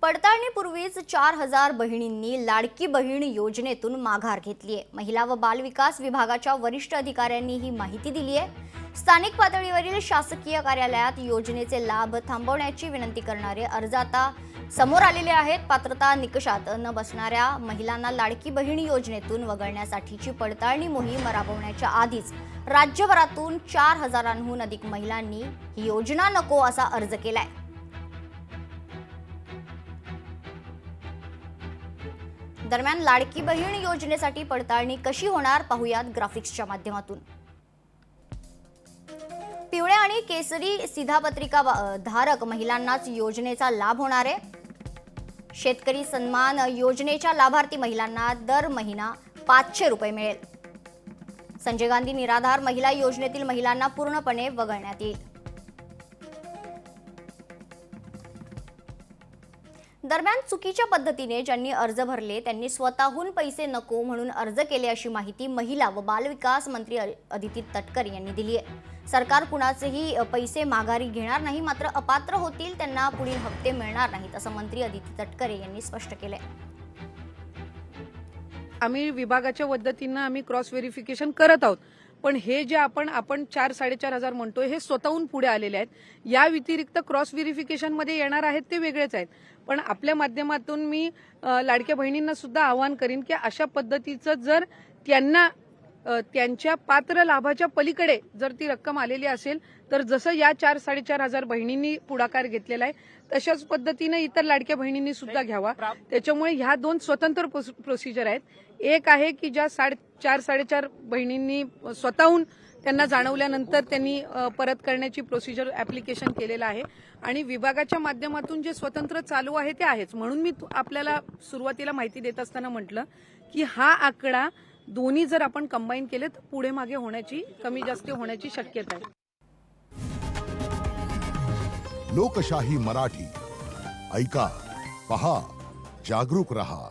पडताळणीपूर्वीच 4,000 बहिणींनी लाडकी बहीण योजनेतून माघार घेतली आहे। महिला व बालविकास विभागाच्या वरिष्ठ अधिकाऱ्यांनी ही माहिती दिली आहे। स्थानिक पातळीवरील शासकीय कार्यालयात योजनेचे लाभ थांबवण्याची विनंती करणारे अर्ज आता समोर आलेले आहेत। पात्रता निकषात न बसणाऱ्या महिलांना लाडकी बहीण योजनेतून वगळण्यासाठीची पडताळणी मोहीम राबवण्याच्या आधीच राज्यभरातून 4,000हून अधिक महिलांनी ही योजना नको असा अर्ज केलाय। दरम्यान लाडकी बहीण योजनेसाठी पडताळणी कशी होणार पाहूयात ग्राफिक्सच्या माध्यमातून। पिवळ्या आणि केसरी शिधापत्रिका धारक महिलांनाच योजनेचा लाभ होणार आहे। शेतकरी सन्मान योजनेच्या लाभार्थी महिलांना दर महिना 500 रुपये मिळेल। संजय गांधी निराधार महिला योजनेतील महिलांना पूर्णपणे वगळण्यात येईल। दरम्यान चुकीच्या पद्धतीने ज्यांनी अर्ज भरले त्यांनी स्वतःहून पैसे नको म्हणून अर्ज केले अशी माहिती महिला व बालविकास मंत्री अदिती तटकरे यांनी दिली आहे। सरकार कुणाचेही पैसे माघारी घेणार नाही, मात्र अपात्र होतील त्यांना पुढील हप्ते मिळणार नाहीत असं मंत्री अदिती तटकरे यांनी स्पष्ट केलंय। आम्ही विभागाच्या पद्धतीने आम्ही क्रॉस व्हेरिफिकेशन करत आहोत, पण हे जे आपण 4-4.5 हजार म्हणतोय हे स्वतःहून पुढे आलेले आहेत। या व्यतिरिक्त क्रॉस व्हेरिफिकेशन मध्ये येणार आहेत ते वेगळेच आहेत। पण आपल्या माध्यमातून मी लाडक्या बहिणींना सुद्धा आवाहन करीन की अशा पद्धतीचं जर त्यांना त्यांच्या पात्र लाभाच्या पलीकडे जर ती रक्कम आलेली असेल तर जसं या 4-4.5 हजार बहिणींनी पुढाकार घेतलेला आहे तशाच पद्धतीने इतर लाडक्या बहिणींनी सुद्धा घ्यावा। त्याच्यामुळे ह्या दोन स्वतंत्र प्रोसिजर आहेत। एक आहे की ज्या 4-4.5 बहिणींनी स्वतःहून त्यांना जाणवल्यानंतर त्यांनी परत करण्याची प्रोसिजर ऍप्लिकेशन केलेलं आहे आणि विभागाच्या माध्यमातून जे स्वतंत्र चालू आहे ते आहेच। म्हणून मी आपल्याला सुरुवातीला माहिती देत असताना म्हटलं की हा आकडा दोन्ही जर आपण कंबाईन केले तर पुढे मागे होण्याची कमी जास्त होण्याची शक्यता आहे। लोकशाही मराठी ऐका, पहा, जागरूक रहा।